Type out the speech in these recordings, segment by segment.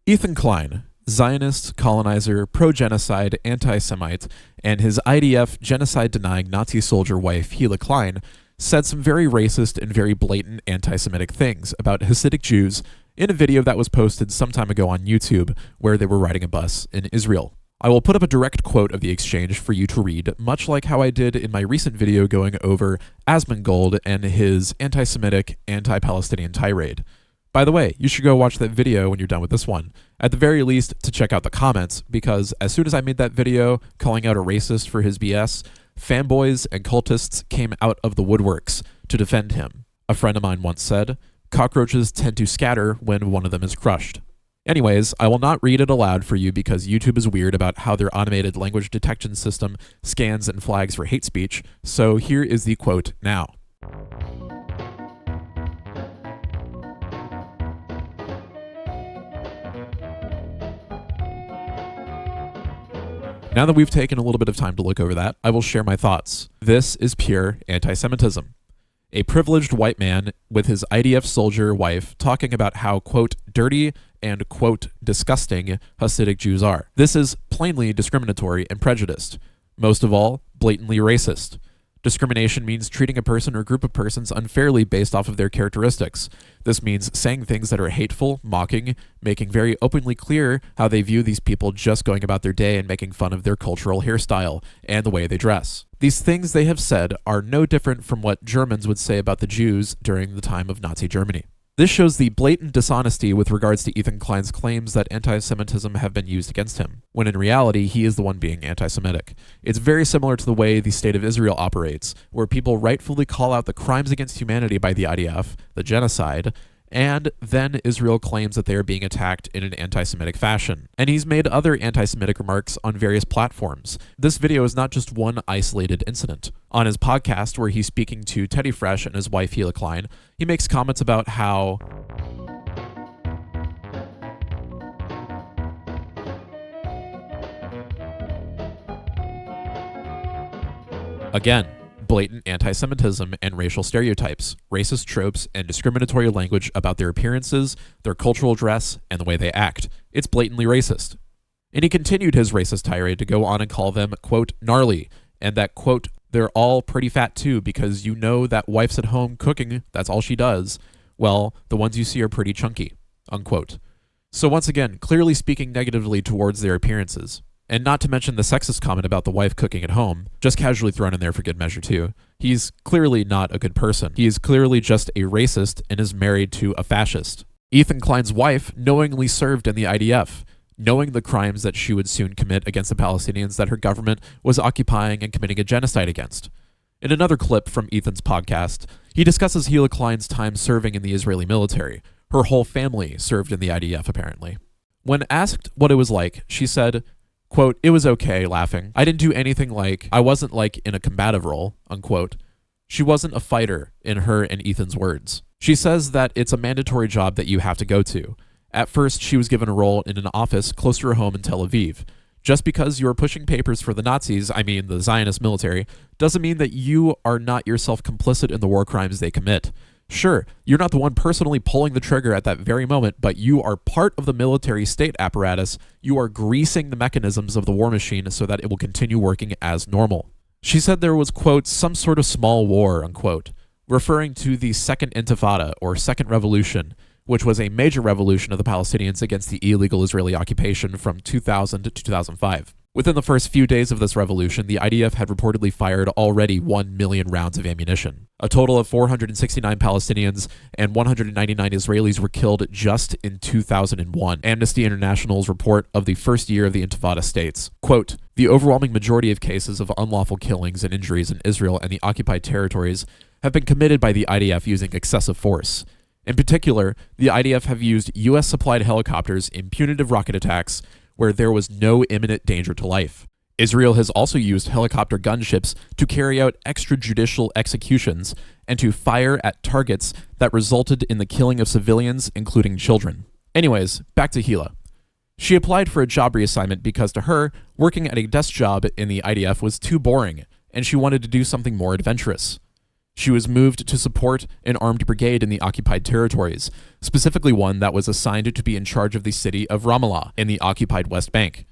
Ethan Klein, Zionist, colonizer, pro-genocide, anti-Semite, and his IDF genocide-denying Nazi soldier wife Hila Klein said some very racist and very blatant anti-Semitic things about Hasidic Jews in a video that was posted some time ago on YouTube where they were riding a bus in Israel. I will put up a direct quote of the exchange for you to read, much like how I did in my recent video going over Asmongold and his anti-Semitic, anti-Palestinian tirade. By the way, you should go watch that video when you're done with this one, at the very least to check out the comments, because as soon as I made that video calling out a racist for his BS, fanboys and cultists came out of the woodworks to defend him. A friend of mine once said, "Cockroaches tend to scatter when one of them is crushed." Anyways, I will not read it aloud for you because YouTube is weird about how their automated language detection system scans and flags for hate speech, so here is the quote now. Now that we've taken a little bit of time to look over that, I will share my thoughts. This is pure anti-Semitism. A privileged white man with his IDF soldier wife talking about how, quote, dirty and, quote, disgusting Hasidic Jews are. This is plainly discriminatory and prejudiced. Most of all, blatantly racist. Discrimination means treating a person or group of persons unfairly based off of their characteristics. This means saying things that are hateful, mocking, making very openly clear how they view these people just going about their day and making fun of their cultural hairstyle and the way they dress. These things they have said are no different from what Germans would say about the Jews during the time of Nazi Germany. This shows the blatant dishonesty with regards to Ethan Klein's claims that anti-Semitism have been used against him, when in reality he is the one being anti-Semitic. It's very similar to the way the State of Israel operates, where people rightfully call out the crimes against humanity by the IDF, the genocide, and then Israel claims that they are being attacked in an anti-Semitic fashion. And he's made other anti-Semitic remarks on various platforms. This video is not just one isolated incident. On his podcast, where he's speaking to Teddy Fresh and his wife Hila Klein, he makes comments about how again, blatant anti-Semitism and racial stereotypes, racist tropes, and discriminatory language about their appearances, their cultural dress, and the way they act. It's blatantly racist. And he continued his racist tirade to go on and call them, quote, gnarly, and that, quote, they're all pretty fat too because you know that wife's at home cooking, that's all she does. Well, the ones you see are pretty chunky, unquote. So once again, clearly speaking negatively towards their appearances. And not to mention the sexist comment about the wife cooking at home, just casually thrown in there for good measure too. He's clearly not a good person. He is clearly just a racist and is married to a fascist. Ethan Klein's wife knowingly served in the IDF, knowing the crimes that she would soon commit against the Palestinians that her government was occupying and committing a genocide against. In another clip from Ethan's podcast, he discusses Hila Klein's time serving in the Israeli military. Her whole family served in the IDF, apparently. When asked what it was like, she said, quote, it was okay, laughing. I didn't do anything like, I wasn't like in a combative role, unquote. She wasn't a fighter, in her and Ethan's words. She says that it's a mandatory job that you have to go to. At first, she was given a role in an office close to her home in Tel Aviv. Just because you are pushing papers for the Nazis, I mean the Zionist military, doesn't mean that you are not yourself complicit in the war crimes they commit. Sure, you're not the one personally pulling the trigger at that very moment, but you are part of the military state apparatus. You are greasing the mechanisms of the war machine so that it will continue working as normal. She said there was, quote, some sort of small war, unquote, referring to the Second Intifada, or Second Revolution, which was a major revolution of the Palestinians against the illegal Israeli occupation from 2000 to 2005. Within the first few days of this revolution, the IDF had reportedly fired already 1 million rounds of ammunition. A total of 469 Palestinians and 199 Israelis were killed just in 2001. Amnesty International's report of the first year of the Intifada states, quote, the overwhelming majority of cases of unlawful killings and injuries in Israel and the occupied territories have been committed by the IDF using excessive force. In particular, the IDF have used U.S.-supplied helicopters in punitive rocket attacks where there was no imminent danger to life. Israel has also used helicopter gunships to carry out extrajudicial executions and to fire at targets that resulted in the killing of civilians, including children. Anyways, back to Hila. She applied for a job reassignment because to her, working at a desk job in the IDF was too boring, and she wanted to do something more adventurous. She was moved to support an armed brigade in the occupied territories, specifically one that was assigned to be in charge of the city of Ramallah in the occupied West Bank.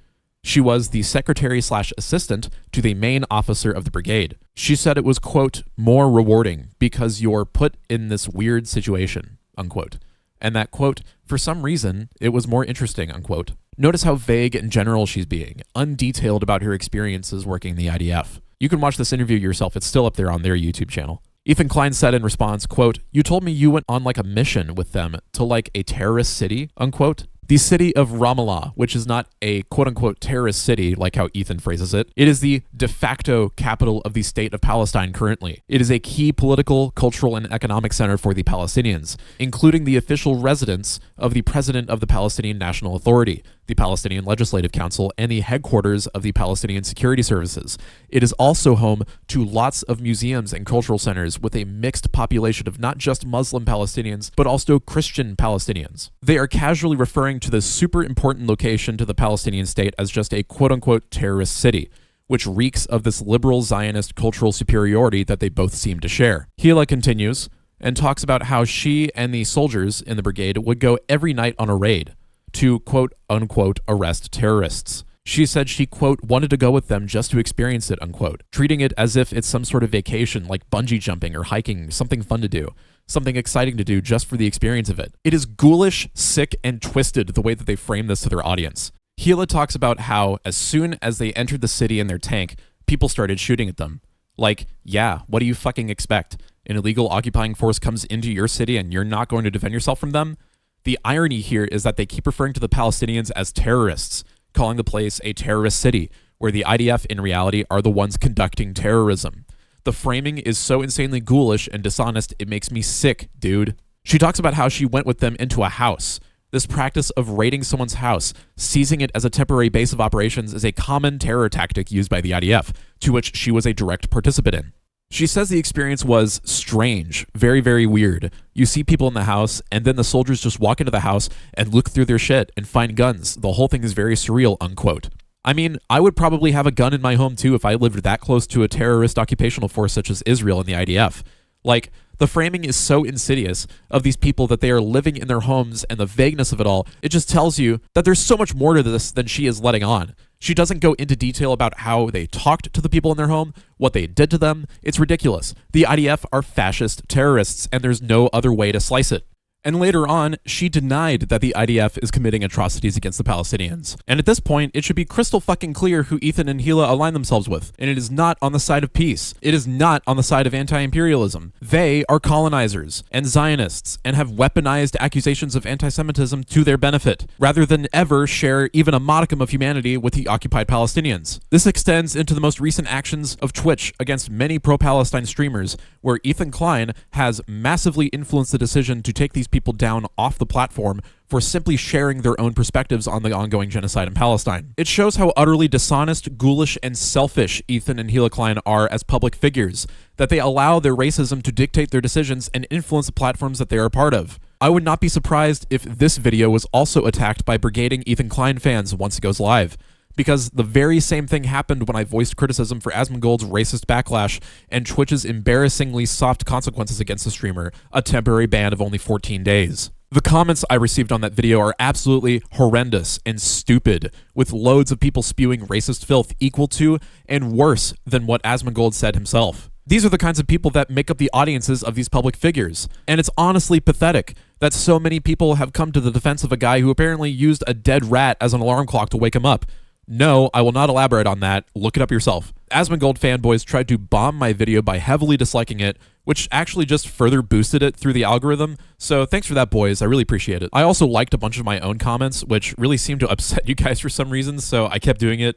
She was the secretary/assistant to the main officer of the brigade. She said it was, quote, more rewarding because you're put in this weird situation, unquote. And that, quote, for some reason, it was more interesting, unquote. Notice how vague and general she's being, undetailed about her experiences working in the IDF. You can watch this interview yourself. It's still up there on their YouTube channel. Ethan Klein said in response, quote, you told me you went on like a mission with them to like a terrorist city, unquote. The city of Ramallah, which is not a quote-unquote terrorist city, like how Ethan phrases it, it is the de facto capital of the state of Palestine currently. It is a key political, cultural, and economic center for the Palestinians, including the official residence of the president of the Palestinian National Authority, the Palestinian Legislative Council, and the headquarters of the Palestinian Security Services. It is also home to lots of museums and cultural centers with a mixed population of not just Muslim Palestinians, but also Christian Palestinians. They are casually referring to this super important location to the Palestinian state as just a quote-unquote terrorist city, which reeks of this liberal Zionist cultural superiority that they both seem to share. Hila continues and talks about how she and the soldiers in the brigade would go every night on a raid to quote-unquote arrest terrorists. She said she, quote, wanted to go with them just to experience it, unquote, treating it as if it's some sort of vacation like bungee jumping or hiking, something fun to do, something exciting to do just for the experience of it. It is ghoulish, sick, and twisted the way that they frame this to their audience. Hila talks about how as soon as they entered the city in their tank, people started shooting at them. Like, yeah, what do you fucking expect? An illegal occupying force comes into your city and you're not going to defend yourself from them? The irony here is that they keep referring to the Palestinians as terrorists, calling the place a terrorist city, where the IDF in reality are the ones conducting terrorism. The framing is so insanely ghoulish and dishonest, it makes me sick, dude. She talks about how she went with them into a house. This practice of raiding someone's house, seizing it as a temporary base of operations, is a common terror tactic used by the IDF, to which she was a direct participant in. She says the experience was strange, very, very weird. You see people in the house, and then the soldiers just walk into the house and look through their shit and find guns. The whole thing is very surreal, unquote. I mean, I would probably have a gun in my home too if I lived that close to a terrorist occupational force such as Israel and the IDF. Like, the framing is so insidious of these people that they are living in their homes, and the vagueness of it all, it just tells you that there's so much more to this than she is letting on. She doesn't go into detail about how they talked to the people in their home, what they did to them. It's ridiculous. The IDF are fascist terrorists, and there's no other way to slice it. And later on, she denied that the IDF is committing atrocities against the Palestinians. And at this point, it should be crystal fucking clear who Ethan and Hila align themselves with. And it is not on the side of peace. It is not on the side of anti-imperialism. They are colonizers and Zionists and have weaponized accusations of anti-Semitism to their benefit, rather than ever share even a modicum of humanity with the occupied Palestinians. This extends into the most recent actions of Twitch against many pro-Palestine streamers, where Ethan Klein has massively influenced the decision to take these people down off the platform for simply sharing their own perspectives on the ongoing genocide in Palestine. It shows how utterly dishonest, ghoulish, and selfish Ethan and Hila Klein are as public figures, that they allow their racism to dictate their decisions and influence the platforms that they are a part of. I would not be surprised if this video was also attacked by brigading Ethan Klein fans once it goes live, because the very same thing happened when I voiced criticism for Asmongold's racist backlash and Twitch's embarrassingly soft consequences against the streamer, a temporary ban of only 14 days. The comments I received on that video are absolutely horrendous and stupid, with loads of people spewing racist filth equal to and worse than what Asmongold said himself. These are the kinds of people that make up the audiences of these public figures, and it's honestly pathetic that so many people have come to the defense of a guy who apparently used a dead rat as an alarm clock to wake him up. No, I will not elaborate on that. Look it up yourself. Asmongold fanboys tried to bomb my video by heavily disliking it, which actually just further boosted it through the algorithm. So thanks for that, boys. I really appreciate it. I also liked a bunch of my own comments, which really seemed to upset you guys for some reason, so I kept doing it.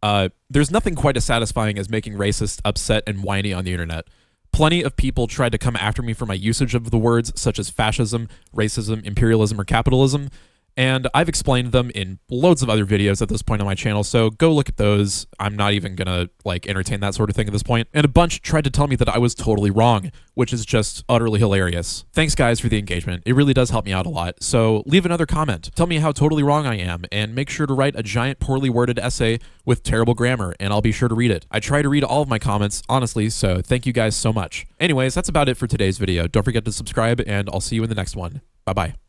There's nothing quite as satisfying as making racists upset and whiny on the internet. Plenty of people tried to come after me for my usage of the words such as fascism, racism, imperialism, or capitalism, And I've explained them in loads of other videos at this point on my channel, so go look at those. I'm not even gonna entertain that sort of thing at this point. And a bunch tried to tell me that I was totally wrong, which is just utterly hilarious. Thanks guys for the engagement. It really does help me out a lot. So leave another comment. Tell me how totally wrong I am, and make sure to write a giant poorly worded essay with terrible grammar, and I'll be sure to read it. I try to read all of my comments, honestly, so thank you guys so much. Anyways, that's about it for today's video. Don't forget to subscribe, and I'll see you in the next one. Bye-bye.